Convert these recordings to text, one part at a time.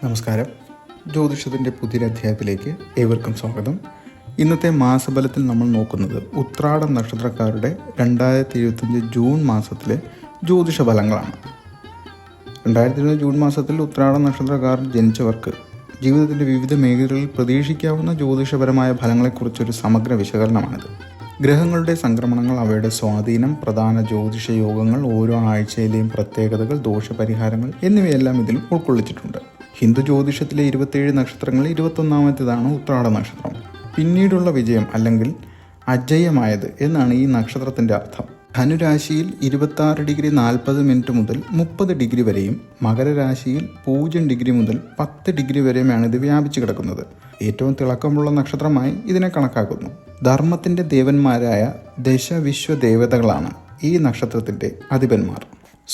നമസ്കാരം. ജ്യോതിഷത്തിൻ്റെ പുതിയൊരധ്യായത്തിലേക്ക് ഏവർക്കും സ്വാഗതം. ഇന്നത്തെ മാസഫലത്തിൽ നമ്മൾ നോക്കുന്നത് ഉത്രാടം നക്ഷത്രക്കാരുടെ 2025 ജൂൺ മാസത്തിലെ ജ്യോതിഷ ഫലങ്ങളാണ്. 2025 ജൂൺ മാസത്തിൽ ഉത്രാടം നക്ഷത്രക്കാർ ജനിച്ചവർക്ക് ജീവിതത്തിൻ്റെ വിവിധ മേഖലകളിൽ പ്രതീക്ഷിക്കാവുന്ന ജ്യോതിഷപരമായ ഫലങ്ങളെക്കുറിച്ചൊരു സമഗ്ര വിശകലനമാണിത്. ഗ്രഹങ്ങളുടെ സംക്രമണങ്ങൾ, അവയുടെ സ്വാധീനം, പ്രധാന ജ്യോതിഷ യോഗങ്ങൾ, ഓരോ ആഴ്ചയിലെയും പ്രത്യേകതകൾ, ദോഷപരിഹാരങ്ങൾ എന്നിവയെല്ലാം ഇതിൽ ഉൾക്കൊള്ളിച്ചിട്ടുണ്ട്. ഹിന്ദു ജ്യോതിഷത്തിലെ 27 നക്ഷത്രങ്ങളിൽ 21ാമത്തേതാണ് ഉത്രാട നക്ഷത്രം. പിന്നീടുള്ള വിജയം അല്ലെങ്കിൽ അജയമായത് എന്നാണ് ഈ നക്ഷത്രത്തിൻ്റെ അർത്ഥം. ധനുരാശിയിൽ 26°40' മുതൽ 30° വരെയും മകരരാശിയിൽ 0° മുതൽ 10° വരെയുമാണ് ഇത് വ്യാപിച്ചു കിടക്കുന്നത്. ഏറ്റവും തിളക്കമുള്ള നക്ഷത്രമായി ഇതിനെ കണക്കാക്കുന്നു. ധർമ്മത്തിൻ്റെ ദേവന്മാരായ ദശവിശ്വദേവതകളാണ് ഈ നക്ഷത്രത്തിൻ്റെ അധിപന്മാർ.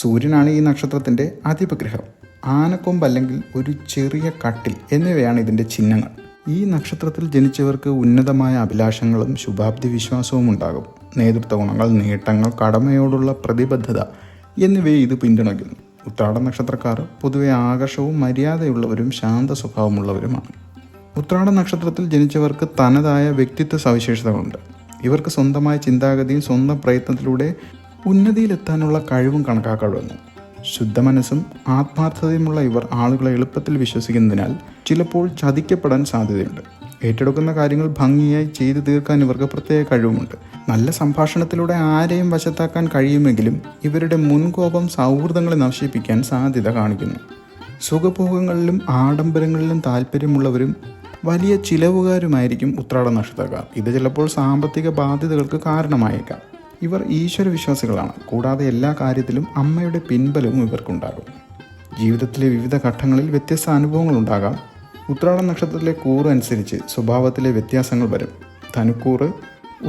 സൂര്യനാണ് ഈ നക്ഷത്രത്തിൻ്റെ അധിപഗ്രഹം. ആനക്കൊമ്പ് അല്ലെങ്കിൽ ഒരു ചെറിയ കട്ടിൽ എന്നിവയാണ് ഇതിൻ്റെ ചിഹ്നങ്ങൾ. ഈ നക്ഷത്രത്തിൽ ജനിച്ചവർക്ക് ഉന്നതമായ അഭിലാഷങ്ങളും ശുഭാപ്തി വിശ്വാസവും ഉണ്ടാകും. നേതൃത്വ ഗുണങ്ങൾ, നേട്ടങ്ങൾ, കടമയോടുള്ള പ്രതിബദ്ധത എന്നിവയെ ഇത് പിന്തുണയ്ക്കുന്നു. ഉത്രാട നക്ഷത്രക്കാർ പൊതുവെ ആകർഷവും മര്യാദയുള്ളവരും ശാന്ത സ്വഭാവമുള്ളവരുമാണ്. ഉത്രാട നക്ഷത്രത്തിൽ ജനിച്ചവർക്ക് തനതായ വ്യക്തിത്വ സവിശേഷതകളുണ്ട്. ഇവർക്ക് സ്വന്തമായ ചിന്താഗതിയും സ്വന്തം പ്രയത്നത്തിലൂടെ ഉന്നതിയിലെത്താനുള്ള കഴിവും കണക്കാക്കപ്പെടുന്നു. ശുദ്ധമനസ്സും ആത്മാർത്ഥതയുമുള്ള ഇവർ ആളുകളെ എളുപ്പത്തിൽ വിശ്വസിക്കുന്നതിനാൽ ചിലപ്പോൾ ചതിക്കപ്പെടാൻ സാധ്യതയുണ്ട്. ഏറ്റെടുക്കുന്ന കാര്യങ്ങൾ ഭംഗിയായി ചെയ്തു തീർക്കാൻ ഇവർക്ക് പ്രത്യേക കഴിവുമുണ്ട്. നല്ല സംഭാഷണത്തിലൂടെ ആരെയും വശത്താക്കാൻ കഴിയുമെങ്കിലും ഇവരുടെ മുൻകോപം സൗഹൃദങ്ങളെ നശിപ്പിക്കാൻ സാധ്യത കാണിക്കുന്നു. സുഖഭോഗങ്ങളിലും ആഡംബരങ്ങളിലും താല്പര്യമുള്ളവരും വലിയ ചിലവുകാരുമായിരിക്കും ഉത്രാട നക്ഷത്രക്കാർ. ഇത് ചിലപ്പോൾ സാമ്പത്തിക ബാധ്യതകൾക്ക് കാരണമായേക്കാം. ഇവർ ഈശ്വര വിശ്വാസികളാണ്. കൂടാതെ എല്ലാ കാര്യത്തിലും അമ്മയുടെ പിൻബലവും ഇവർക്കുണ്ടാകും. ജീവിതത്തിലെ വിവിധ ഘട്ടങ്ങളിൽ വ്യത്യസ്ത അനുഭവങ്ങളുണ്ടാകാം. ഉത്രാട നക്ഷത്രത്തിലെ കൂറ് അനുസരിച്ച് സ്വഭാവത്തിലെ വ്യത്യാസങ്ങൾ വരും. ധനുക്കൂറ്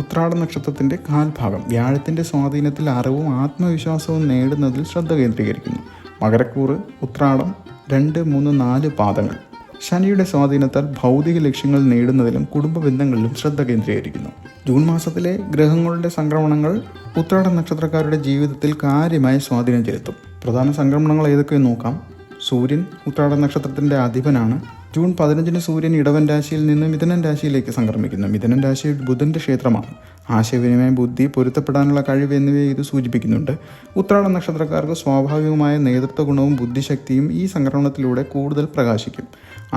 ഉത്രാട നക്ഷത്രത്തിൻ്റെ കാൽഭാഗം വ്യാഴത്തിൻ്റെ സ്വാധീനത്തിൽ അറിവും ആത്മവിശ്വാസവും നേടുന്നതിൽ ശ്രദ്ധ കേന്ദ്രീകരിക്കുന്നു. മകരക്കൂറ് ഉത്രാടം 2, 3, 4 പാദങ്ങൾ ശനിയുടെ സ്വാധീനത്താൽ ഭൗതിക ലക്ഷ്യങ്ങൾ നേടുന്നതിലും കുടുംബ ബന്ധങ്ങളിലും ശ്രദ്ധ കേന്ദ്രീകരിക്കുന്നു. ജൂൺ മാസത്തിലെ ഗ്രഹങ്ങളുടെ സംക്രമണങ്ങൾ ഉത്രാട നക്ഷത്രക്കാരുടെ ജീവിതത്തിൽ കാര്യമായ സ്വാധീനം ചെലുത്തും. പ്രധാന സംക്രമണങ്ങൾ ഏതൊക്കെയെന്ന് നോക്കാം. സൂര്യൻ ഉത്രാട നക്ഷത്രത്തിൻ്റെ അധിപനാണ്. ജൂൺ 15 സൂര്യൻ ഇടവൻ രാശിയിൽ നിന്ന് മിഥുനൻ രാശിയിലേക്ക് സംക്രമിക്കുന്നു. മിഥുനൻ രാശി ബുധൻ്റെ ക്ഷേത്രമാണ്. ആശയവിനിമയം, ബുദ്ധി, പൊരുത്തപ്പെടാനുള്ള കഴിവ് എന്നിവയെ ഇത് സൂചിപ്പിക്കുന്നുണ്ട്. ഉത്രാട നക്ഷത്രക്കാർക്ക് സ്വാഭാവികമായ നേതൃത്വ ഗുണവും ബുദ്ധിശക്തിയും ഈ സംക്രമണത്തിലൂടെ കൂടുതൽ പ്രകാശിക്കും.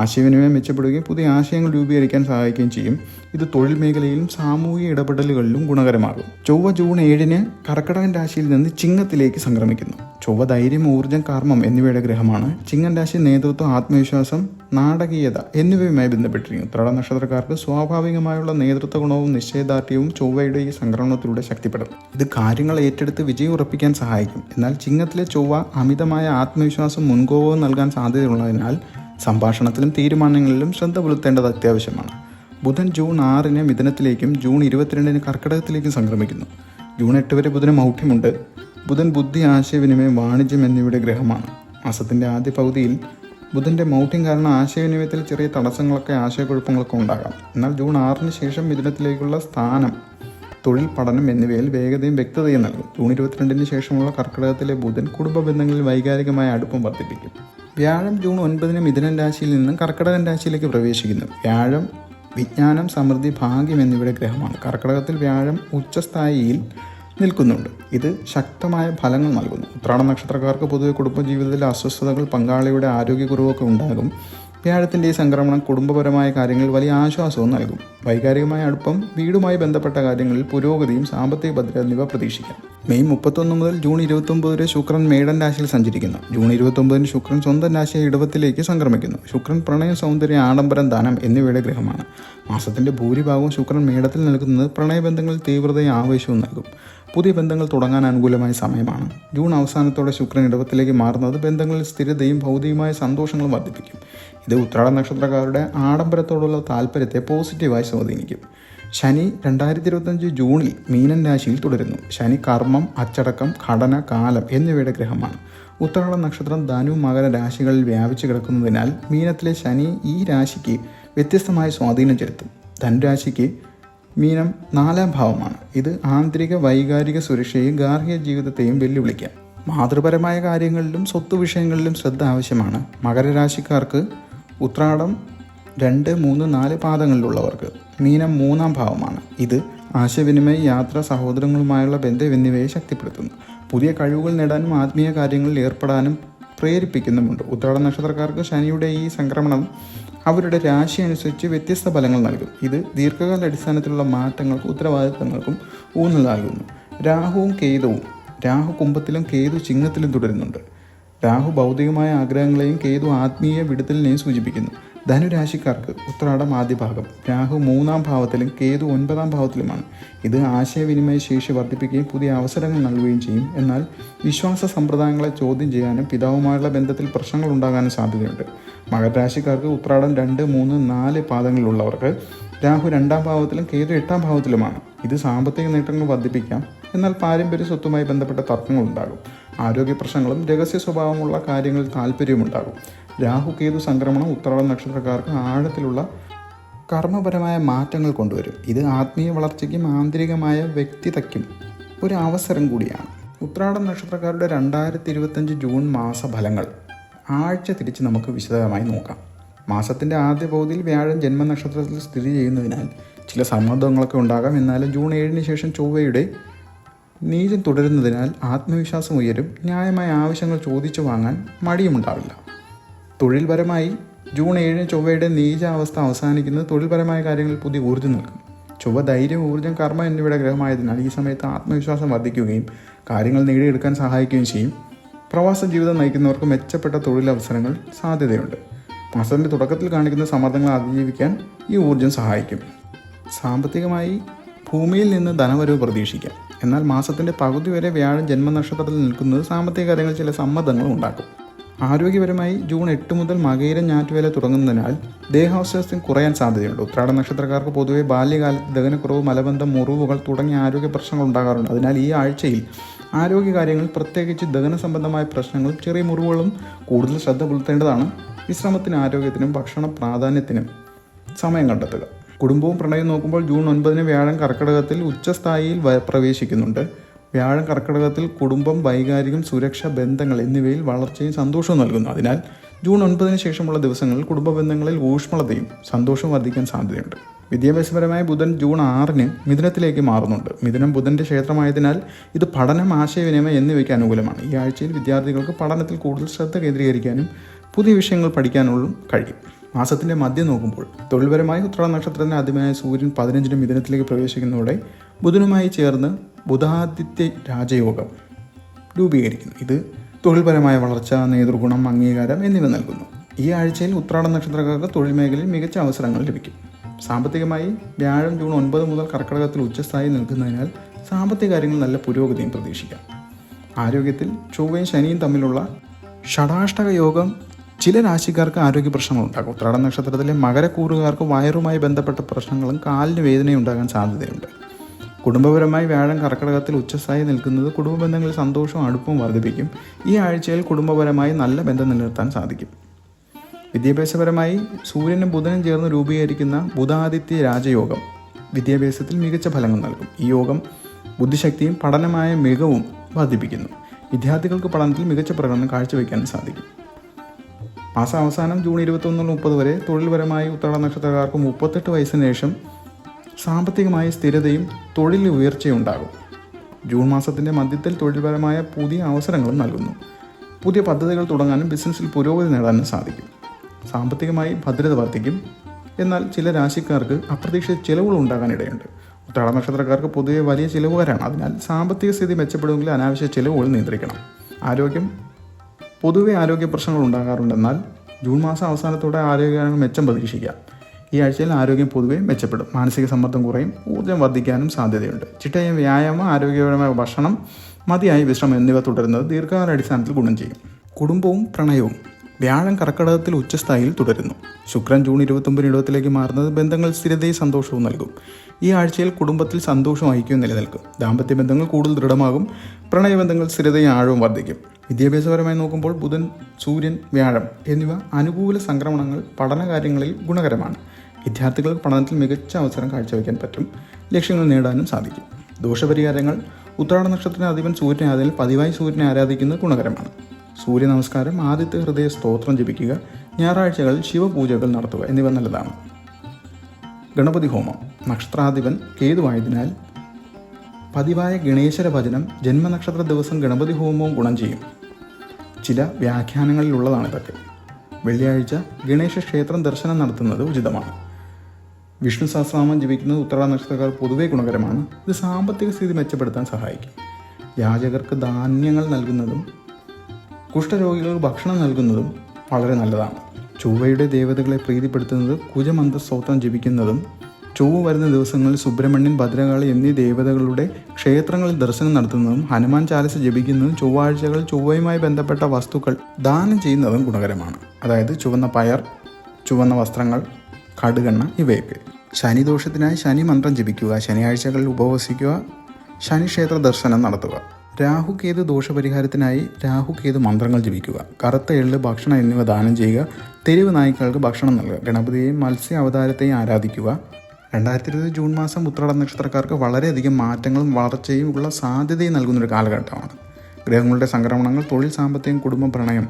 ആശയവിനിമയം മെച്ചപ്പെടുകയും പുതിയ ആശയങ്ങൾ രൂപീകരിക്കാൻ സഹായിക്കുകയും ചെയ്യും. ഇത് തൊഴിൽ മേഖലയിലും സാമൂഹിക ഇടപെടലുകളിലും ഗുണകരമാകും. ചൊവ്വ ജൂൺ 7 കർക്കിടകൻ രാശിയിൽ നിന്ന് ചിങ്ങത്തിലേക്ക് സംക്രമിക്കുന്നു. ചൊവ്വ ധൈര്യം, ഊർജ്ജം, കർമ്മം എന്നിവയുടെ ഗ്രഹമാണ്. ചിങ്ങൻ രാശി നേതൃത്വം, ആത്മവിശ്വാസം, നാടകീയത എന്നിവയുമായി ബന്ധപ്പെട്ടിരിക്കുന്നു. ഉത്രാട നക്ഷത്രക്കാർക്ക് സ്വാഭാവികമായുള്ള നേതൃത്വ ഗുണവും നിശ്ചയദാർഢ്യവും ചൊവ്വയുടെ ഈ സംക്രമണത്തിലൂടെ ശക്തിപ്പെടും. ഇത് കാര്യങ്ങൾ ഏറ്റെടുത്ത് വിജയം ഉറപ്പിക്കാൻ സഹായിക്കും. എന്നാൽ ചിങ്ങത്തിലെ ചൊവ്വ അമിതമായ ആത്മവിശ്വാസം, മുൻകോപവും നൽകാൻ സാധ്യതയുള്ളതിനാൽ സംഭാഷണത്തിലും തീരുമാനങ്ങളിലും ശ്രദ്ധ പുലർത്തേണ്ടത് അത്യാവശ്യമാണ്. ബുധൻ ജൂൺ 6 മിഥുനത്തിലേക്കും ജൂൺ 22 കർക്കിടകത്തിലേക്കും സംക്രമിക്കുന്നു. ജൂൺ 8 വരെ ബുധന് മൗഢ്യമുണ്ട്. ബുധൻ ബുദ്ധി, ആശയവിനിമയം, വാണിജ്യം എന്നിവയുടെ ഗ്രഹമാണ്. മാസത്തിൻ്റെ ആദ്യ പകുതിയിൽ ബുധൻ്റെ മൗഢ്യം കാരണം ആശയവിനിമയത്തിൽ ചെറിയ തടസ്സങ്ങളൊക്കെ, ആശയക്കുഴപ്പങ്ങളൊക്കെ ഉണ്ടാകാം. എന്നാൽ ജൂൺ 6 ശേഷം മിഥുനത്തിലേക്കുള്ള സ്ഥാനം, തൊഴിൽ, പഠനം എന്നിവയിൽ വേഗതയും വ്യക്തതയും നൽകും. ജൂൺ 22 ശേഷമുള്ള കർക്കിടകത്തിലെ ബുധൻ കുടുംബ ബന്ധങ്ങളിൽ വൈകാരികമായ അടുപ്പം വർദ്ധിപ്പിക്കും. വ്യാഴം ജൂൺ 9 മിഥുനൻ രാശിയിൽ നിന്നും കർക്കിടകൻ രാശിയിലേക്ക് പ്രവേശിക്കുന്നു. വ്യാഴം വിജ്ഞാനം, സമൃദ്ധി, ഭാഗ്യം എന്നിവയുടെ ഗ്രഹമാണ്. കർക്കിടകത്തിൽ വ്യാഴം ഉച്ചസ്ഥായിയിൽ നിൽക്കുന്നുണ്ട്. ഇത് ശക്തമായ ഫലങ്ങൾ നൽകുന്നു. ഉത്രാട നക്ഷത്രക്കാർക്ക് പൊതുവെ കുടുംബജീവിതത്തിലെ അസ്വസ്ഥതകൾ, പങ്കാളിയുടെ ആരോഗ്യക്കുറവൊക്കെ ഉണ്ടാകും. വ്യാഴത്തിൻ്റെ ഈ സംക്രമണം കുടുംബപരമായ കാര്യങ്ങളിൽ വലിയ ആശ്വാസവും നൽകും. വൈകാരികമായ അടുപ്പം, വീടുമായി ബന്ധപ്പെട്ട കാര്യങ്ങളിൽ പുരോഗതിയും സാമ്പത്തിക ഭദ്രത എന്നിവ പ്രതീക്ഷിക്കാം. മെയ് 31 മുതൽ ജൂൺ 29 വരെ ശുക്രൻ മേടൻ രാശിയിൽ സഞ്ചരിക്കുന്നു. ജൂൺ 29 ശുക്രൻ സ്വന്തം രാശിയായ ഇടവത്തിലേക്ക് സംക്രമിക്കുന്നു. ശുക്രൻ പ്രണയം, സൗന്ദര്യം, ആഡംബരം, ധനം എന്നിവയുടെ ഗ്രഹമാണ്. മാസത്തിൻ്റെ ഭൂരിഭാഗവും ശുക്രൻ മേടത്തിൽ നൽകുന്നത് പ്രണയബന്ധങ്ങളിൽ തീവ്രതയും ആവേശവും നൽകും. പുതിയ ബന്ധങ്ങൾ തുടങ്ങാൻ അനുകൂലമായ സമയമാണ്. ജൂൺ അവസാനത്തോടെ ശുക്രൻ ഇടവത്തിലേക്ക് മാറുന്നത് ബന്ധങ്ങളിൽ സ്ഥിരതയും ഭൗതികമായ സന്തോഷങ്ങളും വർദ്ധിപ്പിക്കും. ഇത് ഉത്രാട നക്ഷത്രക്കാരുടെ ആഡംബരത്തോടുള്ള താല്പര്യത്തെ പോസിറ്റീവായി സ്വാധീനിക്കും. ശനി 2025 ജൂണിൽ മീനൻ രാശിയിൽ തുടരുന്നു. ശനി കർമ്മം, അച്ചടക്കം, ഘടന, കാലം എന്നിവയുടെ ഗ്രഹമാണ്. ഉത്രാട നക്ഷത്രം ധനു, മകര രാശികളിൽ വ്യാപിച്ചു കിടക്കുന്നതിനാൽ മീനത്തിലെ ശനി ഈ രാശിക്ക് വ്യത്യസ്തമായ സ്വാധീനം ചെലുത്തും. ധനുരാശിക്ക് മീനം 4ാം ഭാവമാണ്. ഇത് ആന്തരിക വൈകാരിക സുരക്ഷയെയും ഗാർഹിക ജീവിതത്തെയും വെല്ലുവിളിക്കാം. മാതൃപരമായ കാര്യങ്ങളിലും സ്വത്ത് വിഷയങ്ങളിലും ശ്രദ്ധ ആവശ്യമാണ്. മകരരാശിക്കാർക്ക് ഉത്രാടം 2, 3, 4 പാദങ്ങളിലുള്ളവർക്ക് മീനം 3-ാം ഭാവമാണ്. ഇത് ആശയവിനിമയം, യാത്ര, സഹോദരങ്ങളുമായുള്ള ബന്ധം എന്നിവയെ ശക്തിപ്പെടുത്തുന്നു. പുതിയ കഴിവുകൾ നേടാനും ആത്മീയ കാര്യങ്ങളിൽ ഏർപ്പെടാനും പ്രേരിപ്പിക്കുന്നുമുണ്ട്. ഉത്രാട നക്ഷത്രക്കാർക്ക് ശനിയുടെ ഈ സംക്രമണം അവരുടെ രാശി അനുസരിച്ച് വ്യത്യസ്ത ഫലങ്ങൾ നൽകും. ഇത് ദീർഘകാല അടിസ്ഥാനത്തിലുള്ള മാറ്റങ്ങൾക്കും ഉത്തരവാദിത്തങ്ങൾക്കും ഊന്നൽ നൽകുന്നു. രാഹുവും കേതുവും. രാഹു കുംഭത്തിലും കേതു ചിങ്ങത്തിലും തുടരുന്നുണ്ട്. രാഹു ഭൗതികമായ ആഗ്രഹങ്ങളെയും കേതു ആത്മീയ വിടുതലിനെയും സൂചിപ്പിക്കുന്നു. ധനുരാശിക്കാർക്ക് ഉത്രാടം ആദ്യ ഭാഗം. രാഹു 3-ാം ഭാവത്തിലും കേതു 9-ാം ഭാവത്തിലുമാണ്. ഇത് ആശയവിനിമയ ശേഷി വർദ്ധിപ്പിക്കുകയും പുതിയ അവസരങ്ങൾ നൽകുകയും ചെയ്യും. എന്നാൽ വിശ്വാസ സമ്പ്രദായങ്ങളെ ചോദ്യം ചെയ്യാനും പിതാവുമായുള്ള ബന്ധത്തിൽ പ്രശ്നങ്ങൾ ഉണ്ടാകാനും സാധ്യതയുണ്ട്. മകരരാശിക്കാർക്ക് ഉത്രാടം 2, 3, 4 പാദങ്ങളിലുള്ളവർക്ക് രാഹു 2-ാം ഭാവത്തിലും കേതു 8-ാം ഭാവത്തിലുമാണ്. ഇത് സാമ്പത്തിക നേട്ടങ്ങൾ വർദ്ധിപ്പിക്കാം. എന്നാൽ പാരമ്പര്യ സ്വത്തുമായി ബന്ധപ്പെട്ട തർക്കങ്ങൾ ഉണ്ടാകും. ആരോഗ്യ പ്രശ്നങ്ങളും രഹസ്യ സ്വഭാവമുള്ള കാര്യങ്ങളിൽ താല്പര്യമുണ്ടാകും. രാഹു കേതു സംക്രമണം ഉത്രാട നക്ഷത്രക്കാർക്ക് ആഴത്തിലുള്ള കർമ്മപരമായ മാറ്റങ്ങൾ കൊണ്ടുവരും. ഇത് ആത്മീയ വളർച്ചയ്ക്കും ആന്തരികമായ വ്യക്തിതയ്ക്കും ഒരു അവസരം കൂടിയാണ്. ഉത്രാടം നക്ഷത്രക്കാരുടെ 2025 ജൂൺ മാസഫലങ്ങൾ ആഴ്ച തിരിച്ച് നമുക്ക് വിശദമായി നോക്കാം. മാസത്തിൻ്റെ ആദ്യ പകുതിയിൽ വ്യാഴം ജന്മനക്ഷത്രത്തിൽ സ്ഥിതി ചെയ്യുന്നതിനാൽ ചില സമ്മർദ്ദങ്ങളൊക്കെ ഉണ്ടാകാം. എന്നാലും ജൂൺ 7-ന് ശേഷം ചൊവ്വയുടെ നീചം തുടരുന്നതിനാൽ ആത്മവിശ്വാസം ഉയരും. ന്യായമായ ആവശ്യങ്ങൾ ചോദിച്ചു വാങ്ങാൻ മടിയുമുണ്ടാവില്ല. തൊഴിൽപരമായി ജൂൺ 7-ന് ചൊവ്വയുടെ നീചാവസ്ഥ അവസാനിക്കുന്നത് തൊഴിൽപരമായ കാര്യങ്ങളിൽ പുതിയ ഊർജ്ജം നൽകും. ചൊവ്വ ധൈര്യം, ഊർജ്ജം, കർമ്മ എന്നിവയുടെ ഗ്രഹമായതിനാൽ ഈ സമയത്ത് ആത്മവിശ്വാസം വർദ്ധിക്കുകയും കാര്യങ്ങൾ നേടിയെടുക്കാൻ സഹായിക്കുകയും ചെയ്യും. പ്രവാസ ജീവിതം നയിക്കുന്നവർക്ക് മെച്ചപ്പെട്ട തൊഴിലവസരങ്ങൾ സാധ്യതയുണ്ട്. മാസത്തിൻ്റെ തുടക്കത്തിൽ കാണിക്കുന്ന സമ്മർദ്ദങ്ങൾ അതിജീവിക്കാൻ ഈ ഊർജ്ജം സഹായിക്കും. സാമ്പത്തികമായി ഭൂമിയിൽ നിന്ന് ധനവരവ് പ്രതീക്ഷിക്കാം. എന്നാൽ മാസത്തിൻ്റെ പകുതി വരെ വ്യാഴം ജന്മനക്ഷത്രത്തിൽ നിൽക്കുന്നത് സാമ്പത്തിക കാര്യങ്ങളിൽ ചില സമ്മർദ്ദങ്ങൾ ഉണ്ടാക്കും. ആരോഗ്യപരമായി ജൂൺ 8 മുതൽ മകയിരം ഞാറ്റുവേല തുടങ്ങുന്നതിനാൽ ദേഹാസ്വാസ്ഥ്യം കുറയാൻ സാധ്യതയുണ്ട്. ഉത്രാട നക്ഷത്രക്കാർക്ക് പൊതുവെ ബാല്യകാലത്ത് ദഹനക്കുറവ്, മലബന്ധം, മുറിവുകൾ തുടങ്ങിയ ആരോഗ്യ പ്രശ്നങ്ങൾ ഉണ്ടാകാറുണ്ട്. അതിനാൽ ഈ ആഴ്ചയിൽ ആരോഗ്യകാര്യങ്ങളിൽ പ്രത്യേകിച്ച് ദഹന സംബന്ധമായ പ്രശ്നങ്ങളും ചെറിയ മുറിവുകളും കൂടുതൽ ശ്രദ്ധ പുലർത്തേണ്ടതാണ്. വിശ്രമത്തിനും ആരോഗ്യത്തിനും ഭക്ഷണ പ്രാധാന്യത്തിനും സമയം കണ്ടെത്തുക. കുടുംബവും പ്രണയവും നോക്കുമ്പോൾ ജൂൺ 9-ന് വ്യാഴം കർക്കിടകത്തിൽ ഉച്ചസ്ഥായിയിൽ പ്രവേശിക്കുന്നുണ്ട്. വ്യാഴം കർക്കിടകത്തിൽ കുടുംബം, വൈകാരികം, സുരക്ഷ, ബന്ധങ്ങൾ എന്നിവയിൽ വളർച്ചയും സന്തോഷവും നൽകുന്നു. അതിനാൽ ജൂൺ 9-ന് ശേഷമുള്ള ദിവസങ്ങളിൽ കുടുംബ ബന്ധങ്ങളിൽ ഊഷ്മളതയും സന്തോഷവും വർദ്ധിക്കാൻ സാധ്യതയുണ്ട്. വിദ്യാഭ്യാസപരമായ ബുധൻ ജൂൺ 6-ന് മിഥുനത്തിലേക്ക് മാറുന്നുണ്ട്. മിഥുനം ബുധൻ്റെ ക്ഷേത്രമായതിനാൽ ഇത് പഠനം, ആശയവിനിമയം എന്നിവയ്ക്ക് അനുകൂലമാണ്. ഈ ആഴ്ചയിൽ വിദ്യാർത്ഥികൾക്ക് പഠനത്തിൽ കൂടുതൽ ശ്രദ്ധ കേന്ദ്രീകരിക്കാനും പുതിയ വിഷയങ്ങൾ പഠിക്കാനുള്ള കഴിയും. മാസത്തിൻ്റെ മധ്യം നോക്കുമ്പോൾ തൊഴിൽപരമായി ഉത്രാട നക്ഷത്രത്തിൻ്റെ അധിപനായ സൂര്യൻ 15-ന് മിഥുനത്തിലേക്ക് പ്രവേശിക്കുന്നതോടെ ബുധനുമായി ചേർന്ന് ബുധാദിത്യ രാജയോഗം രൂപീകരിക്കുന്നു. ഇത് തൊഴിൽപരമായ വളർച്ച, നേതൃഗുണം, അംഗീകാരം എന്നിവ നൽകുന്നു. ഈ ആഴ്ചയിൽ ഉത്രാട നക്ഷത്രക്കാർക്ക് തൊഴിൽ മേഖലയിൽ മികച്ച അവസരങ്ങൾ ലഭിക്കും. സാമ്പത്തികമായി വ്യാഴം ജൂൺ 9 മുതൽ കർക്കിടകത്തിൽ ഉച്ചസ്ഥായി നിൽക്കുന്നതിനാൽ സാമ്പത്തിക കാര്യങ്ങളിൽ നല്ല പുരോഗതിയും പ്രതീക്ഷിക്കാം. ആരോഗ്യത്തിൽ ചൊവ്വയും ശനിയും തമ്മിലുള്ള ഷടാഷ്ടക യോഗം ചില രാശിക്കാർക്ക് ആരോഗ്യ പ്രശ്നങ്ങൾ ഉണ്ടാകും. ഉത്രാട നക്ഷത്രത്തിലെ മകരക്കൂറുകാർക്ക് വയറുമായി ബന്ധപ്പെട്ട പ്രശ്നങ്ങളും കാലിന് വേദനയും ഉണ്ടാകാൻ സാധ്യതയുണ്ട്. കുടുംബപരമായി വ്യാഴം കർക്കിടകത്തിൽ ഉച്ചസ്ഥായി നിൽക്കുന്നത് കുടുംബ ബന്ധങ്ങളിൽ സന്തോഷവും അടുപ്പവും വർദ്ധിപ്പിക്കും. ഈ ആഴ്ചയിൽ കുടുംബപരമായി നല്ല ബന്ധം നിലനിർത്താൻ സാധിക്കും. വിദ്യാഭ്യാസപരമായി സൂര്യനും ബുധനും ചേർന്ന് രൂപീകരിക്കുന്ന ബുധാദിത്യ രാജയോഗം വിദ്യാഭ്യാസത്തിൽ മികച്ച ഫലങ്ങൾ നൽകും. ഈ യോഗം ബുദ്ധിശക്തിയും പഠനമായ മികവും വർദ്ധിപ്പിക്കുന്നു. വിദ്യാർത്ഥികൾക്ക് പഠനത്തിൽ മികച്ച പ്രകടനം കാഴ്ചവെക്കാൻ സാധിക്കും. മാസാവസാനം ജൂൺ 21 മുതൽ 30 വരെ തൊഴിൽപരമായി ഉത്രാട നക്ഷത്രക്കാർക്ക് 38 വയസ്സിന് ശേഷം സാമ്പത്തികമായ സ്ഥിരതയും തൊഴിൽ ഉയർച്ചയും ഉണ്ടാകും. ജൂൺ മാസത്തിൻ്റെ മധ്യത്തിൽ തൊഴിൽപരമായ പുതിയ അവസരങ്ങളും നൽകുന്നു. പുതിയ പദ്ധതികൾ തുടങ്ങാനും ബിസിനസ്സിൽ പുരോഗതി നേടാനും സാധിക്കും. സാമ്പത്തികമായി ഭദ്രത വർദ്ധിക്കും. എന്നാൽ ചില രാശിക്കാർക്ക് അപ്രതീക്ഷിത ചിലവുകൾ ഉണ്ടാകാനിടയുണ്ട്. ഉത്രാട നക്ഷത്രക്കാർക്ക് പൊതുവെ വലിയ ചിലവുകാരാണ്. അതിനാൽ സാമ്പത്തിക സ്ഥിതി മെച്ചപ്പെടുമെങ്കിൽ അനാവശ്യ ചിലവുകൾ നിയന്ത്രിക്കണം. പൊതുവെ ആരോഗ്യ പ്രശ്നങ്ങൾ ഉണ്ടാകാറുണ്ടെന്നാൽ ജൂൺ മാസം അവസാനത്തോടെ ആരോഗ്യകാര്യങ്ങൾ മെച്ചം പ്രതീക്ഷിക്കാം. ഈ ആഴ്ചയിൽ ആരോഗ്യം പൊതുവെ മെച്ചപ്പെടും. മാനസിക സമ്മർദ്ദം കുറയും. ഊർജ്ജം വർദ്ധിക്കാനും സാധ്യതയുണ്ട്. ചിട്ടയായ വ്യായാമം, ആരോഗ്യപരമായ ഭക്ഷണം, മതിയായ വിശ്രമം എന്നിവ തുടരുന്നത് ദീർഘകാല അടിസ്ഥാനത്തിൽ ഗുണം ചെയ്യും. കുടുംബവും പ്രണയവും വ്യാഴം കർക്കിടകത്തിൽ ഉച്ചസ്ഥായിയിൽ തുടരുന്നു. ശുക്രൻ ജൂൺ 29 ഇടവത്തിലേക്ക് മാറുന്നത് ബന്ധങ്ങൾ സ്ഥിരതയും സന്തോഷവും നൽകും. ഈ ആഴ്ചയിൽ കുടുംബത്തിൽ സന്തോഷവും ഐക്യവും നിലനിൽക്കും. ദാമ്പത്യ ബന്ധങ്ങൾ കൂടുതൽ ദൃഢമാകും. പ്രണയബന്ധങ്ങൾ സ്ഥിരതയും ആഴവും വർദ്ധിക്കും. വിദ്യാഭ്യാസപരമായി നോക്കുമ്പോൾ ബുധൻ, സൂര്യൻ, വ്യാഴം എന്നിവ അനുകൂല സംക്രമണങ്ങൾ പഠനകാര്യങ്ങളിൽ ഗുണകരമാണ്. വിദ്യാർത്ഥികൾക്ക് പഠനത്തിൽ മികച്ച അവസരം കാഴ്ചവെക്കാൻ പറ്റും. ലക്ഷ്യങ്ങൾ നേടാനും സാധിക്കും. ദോഷപരിഹാരങ്ങൾ ഉത്രാട നക്ഷത്രത്തിന് അധിപൻ സൂര്യനെ ആയതിനാൽ പതിവായി സൂര്യനെ ആരാധിക്കുന്നത് ഗുണകരമാണ്. സൂര്യ നമസ്കാരം, ആദിത്യ ഹൃദയ സ്തോത്രം ജപിക്കുക ഞായറാഴ്ചകളിൽ ശിവപൂജകൾ നടത്തുക എന്നിവ നല്ലതാണ്. ഗണപതി ഹോമം. നക്ഷത്രാധിപൻ കേതുവായതിനാൽ പതിവായ ഗണേശര ഭജനം, ജന്മനക്ഷത്ര ദിവസം ഗണപതി ഹോമവും ഗുണം ചെയ്യും. ചില വ്യാഖ്യാനങ്ങളിലുള്ളതാണ് ഇതൊക്കെ. വെള്ളിയാഴ്ച ഗണേശ ക്ഷേത്രം ദർശനം നടത്തുന്നത് ഉചിതമാണ്. വിഷ്ണു സഹസ്രനാമം ജപിക്കുന്നത് ഉത്തരാട നക്ഷത്രക്കാർ പൊതുവെ ഗുണകരമാണ്. ഇത് സാമ്പത്തിക സ്ഥിതി മെച്ചപ്പെടുത്താൻ സഹായിക്കും. യാചകർക്ക് ധാന്യങ്ങൾ നൽകുന്നതും കുഷ്ഠരോഗികൾക്ക് ഭക്ഷണം നൽകുന്നതും വളരെ നല്ലതാണ്. ചൊവ്വയുടെ ദേവതകളെ പ്രീതിപ്പെടുത്തുന്നത് കുജമന്ത്ര സ്തോത്രം ജപിക്കുന്നതും, ചൊവ്വ വരുന്ന ദിവസങ്ങളിൽ സുബ്രഹ്മണ്യൻ, ഭദ്രകാളി എന്നീ ദേവതകളുടെ ക്ഷേത്രങ്ങളിൽ ദർശനം നടത്തുന്നതും, ഹനുമാൻ ചാലിസ ജപിക്കുന്നതും, ചൊവ്വാഴ്ചകളിൽ ചൊവ്വയുമായി ബന്ധപ്പെട്ട വസ്തുക്കൾ ദാനം ചെയ്യുന്നതും ഗുണകരമാണ്. അതായത് ചുവന്ന പയർ, ചുവന്ന വസ്ത്രങ്ങൾ, കടുകെണ്ണ ഇവയൊക്കെ. ശനിദോഷത്തിനായി ശനി മന്ത്രം ജപിക്കുക, ശനിയാഴ്ചകളിൽ ഉപവസിക്കുക, ശനിക്ഷേത്ര ദർശനം നടത്തുക. രാഹുകേതു ദോഷപരിഹാരത്തിനായി രാഹുകേതു മന്ത്രങ്ങൾ ജപിക്കുക, കറുത്ത എള്ള്, ഭക്ഷണം എന്നിവ ദാനം ചെയ്യുക, തെരുവ് നായ്ക്കൾക്ക് ഭക്ഷണം നൽകുക, ഗണപതിയെയും മത്സ്യ അവതാരത്തെയും ആരാധിക്കുക. 2020 ജൂൺ മാസം ഉത്രാട നക്ഷത്രക്കാർക്ക് വളരെയധികം മാറ്റങ്ങളും വളർച്ചയും ഉള്ള സാധ്യതയും നൽകുന്നൊരു കാലഘട്ടമാണ്. ഗ്രഹങ്ങളുടെ സംക്രമണങ്ങൾ തൊഴിൽ, സാമ്പത്തികം, കുടുംബ, പ്രണയം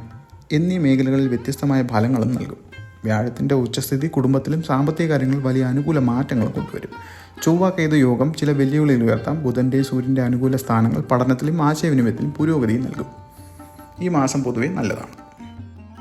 എന്നീ മേഖലകളിൽ വ്യത്യസ്തമായ ഫലങ്ങളും നൽകും. വ്യാഴത്തിൻ്റെ ഉച്ചസ്ഥിതി കുടുംബത്തിലും സാമ്പത്തിക കാര്യങ്ങളിൽ വലിയ അനുകൂല മാറ്റങ്ങൾ കൊണ്ടുവരും. ചൊവ്വ കേതു യോഗം ചില വെല്ലുവിളികൾ ഉയർത്താം. ബുധൻ്റെ സൂര്യൻ്റെ അനുകൂല സ്ഥാനങ്ങൾ പഠനത്തിലും ആശയവിനിമയത്തിലും പുരോഗതി നൽകും. ഈ മാസം പൊതുവെ നല്ലതാണ്.